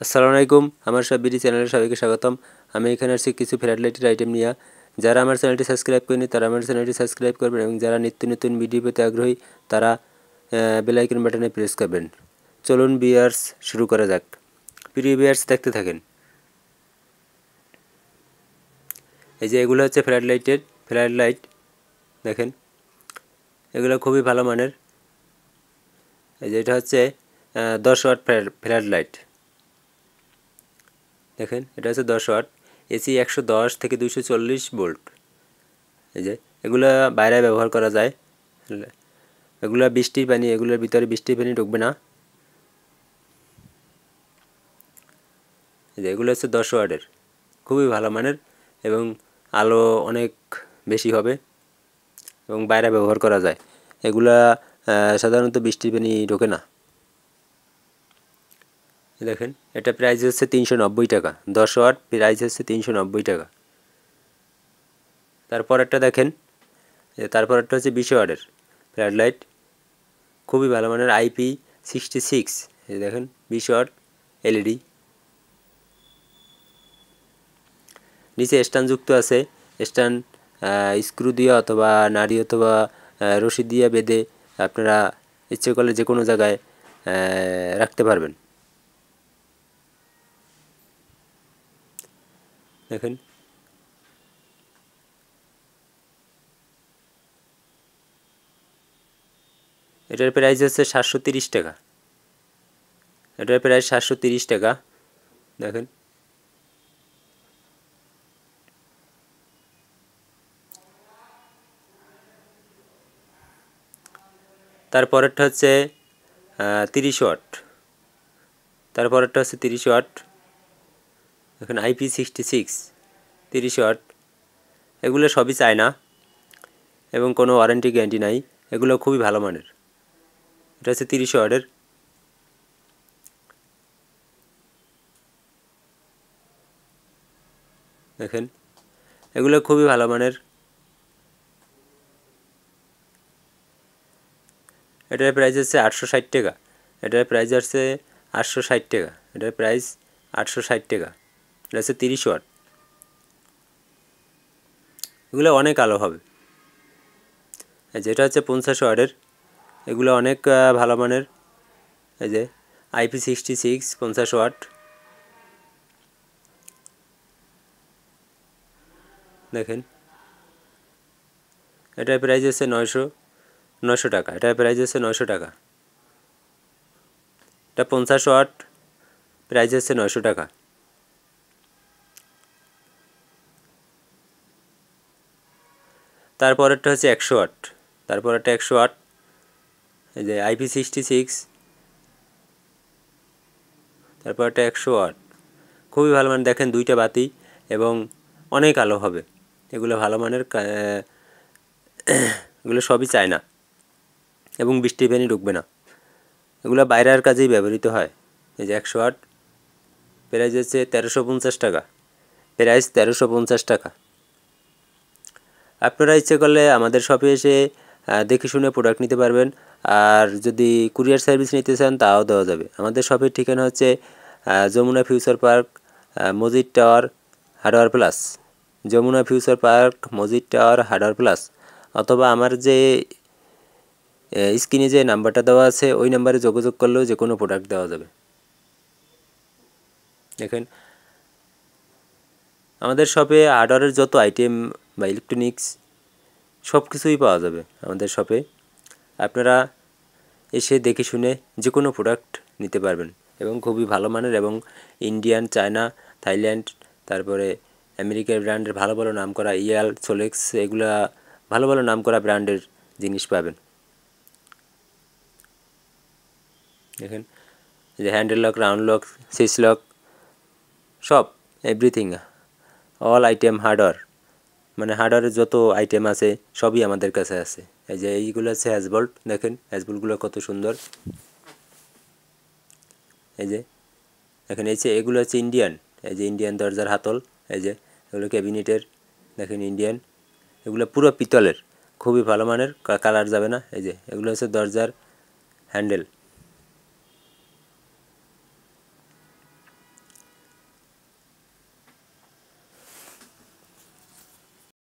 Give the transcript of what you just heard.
আসসালামু আলাইকুম, আমার সব বিডি চ্যানেলে সবাইকে স্বাগতম। আমি এখানে আসছি কিছু ফ্ল্যাট লাইটের আইটেম নিয়ে। যারা আমার চ্যানেলটি সাবস্ক্রাইব করেনি তারা আমার চ্যানেলটি সাবস্ক্রাইব করবেন এবং যারা নিত্য নতুন ভিডিও পেতে আগ্রহী তারা বেল আইকন বাটনে প্রেস করবেন। চলুন ভিউয়ার্স, শুরু করা যাক। প্রিয় ভিউয়ার্স, দেখতে থাকেন। এই যে এগুলো হচ্ছে ফ্ল্যাট লাইট, দেখেন এগুলো খুবই ভালো মানের। এই যে এটা হচ্ছে 10 ওয়াট ফ্ল্যাট লাইট, দেখেন এটা হচ্ছে 10 ওয়াট, এসি 110 থেকে 240 ভোল্ট। এই যে এগুলা বাইরে ব্যবহার করা যায়। এগুলা বৃষ্টির পানি, এগুলোর ভিতরে বৃষ্টির পানি ঢুকবে না। এই যে এগুলো হচ্ছে 10 ওয়াটের, খুবই ভালো মানের এবং আলো অনেক বেশি হবে এবং বাইরে ব্যবহার করা যায়। এগুলা সাধারণত বৃষ্টির পানি ঢোকে না। দেখেন এটা প্রাইস হচ্ছে 390 টাকা। 10 ওয়াট প্রাইস হচ্ছে 390 টাকা। তারপর একটা দেখেন, তারপর একটা হচ্ছে 20 ওয়াটের ফ্ল্যাট লাইট, খুবই ভালো মানের IP66। এই দেখেন 20 ওয়াট এলইডি, নিচে স্ট্যান্ড যুক্ত আছে। স্ট্যান্ড স্ক্রু দিয়ে অথবা নাড়ি অথবা রশি দিয়ে বেঁধে আপনারা ইচ্ছে করলে যে কোনো জায়গায় রাখতে পারবেন। দেখেন এটার প্রাইস হচ্ছে 730 টাকা। এটার প্রাইস 730 টাকা। দেখেন তারপরেরটা হচ্ছে 30 ওয়াট। তারপরেরটা হচ্ছে 30 ওয়াট। দেখেন IP66 30 ওয়াট। এগুলো সবই চায়না এবং কোনো ওয়ারেন্টি গ্যারান্টি নাই। এগুলো খুবই ভালো মানের। এটা হচ্ছে 30 ওয়াটের। দেখেন এগুলো খুবই ভালো মানের। এটার প্রাইস হচ্ছে 860 টাকা। এটার প্রাইস হচ্ছে 860 টাকা। এটার প্রাইস 860 টাকা। এটা হচ্ছে 30 ওয়াট। এগুলো অনেক আলো হবে। যেটা হচ্ছে 50 ওয়াটের, এগুলো অনেক ভালো মানের। এই যে IP66 50 ওয়াট। দেখেন এটার প্রাইস হচ্ছে 900 টাকা। এটার প্রাইস হচ্ছে 900 টাকা। এটা 50 ওয়াট, প্রাইস হচ্ছে 900 টাকা। তারপরেরটা হচ্ছে 100 ওয়াট। তারপরেরটা 100 ওয়াট। এই যে IP66, তারপরটা 100 ওয়াট, খুবই ভালো মানের। দেখেন দুইটা বাতি এবং অনেক আলো হবে। এগুলো ভালো মানের, এগুলো সবই চায়না এবং বৃষ্টির পানি ঢুকবে না। এগুলো বাইরের কাজেই ব্যবহৃত হয়। এই যে 100 ওয়াট, প্রাইস হচ্ছে 1350 টাকা। প্রাইস 1350 টাকা। আপনারা ইচ্ছে করলে আমাদের শপে এসে দেখে শুনে প্রোডাক্ট নিতে পারবেন। আর যদি কুরিয়ার সার্ভিস নিতে চান তাও দেওয়া যাবে। আমাদের শপের ঠিকানা হচ্ছে Jamuna Future Park, Majid Tower, Hardware Plus. Jamuna Future Park, Majid Tower, Hardware Plus. অথবা আমার যে স্ক্রিনে যে নাম্বারটা দেওয়া আছে ওই নাম্বারে যোগাযোগ করলেও যে কোনো প্রোডাক্ট দেওয়া যাবে। দেখেন আমাদের শপে হার্ডওয়্যারের যত আইটেম বা ইলেকট্রনিক্স সব কিছুই পাওয়া যাবে আমাদের শপে। আপনারা এসে দেখে শুনে যে কোনো প্রোডাক্ট নিতে পারবেন এবং খুবই ভালো মানের এবং ইন্ডিয়ান, চায়না, থাইল্যান্ড, তারপরে আমেরিকার ব্র্যান্ডের ভালো ভালো নাম করা ইয়াল, সোলেক্স, এগুলা ভালো ভালো নাম করা ব্র্যান্ডের জিনিস পাবেন। দেখেন যে handle lock, round lock, switch lock, সব এভরিথিং, অল আইটেম হার্ডওয়্যার, মানে হার্ডওয়্যারের যত আইটেম আছে সবই আমাদের কাছে আছে। এই যে এইগুলো হচ্ছে হ্যাজবোল্ট। দেখেন হ্যাজবোল্টগুলো কত সুন্দর। এই যে দেখেন এগুলো হচ্ছে ইন্ডিয়ান। এই যে ইন্ডিয়ান দরজার হাতল। এই যে এগুলো ক্যাবিনেটের, দেখেন ইন্ডিয়ান। এগুলো পুরো পিতলের, খুবই ভালো মানের, কালার যাবে না। এই যে এগুলো হচ্ছে দরজার হ্যান্ডেল।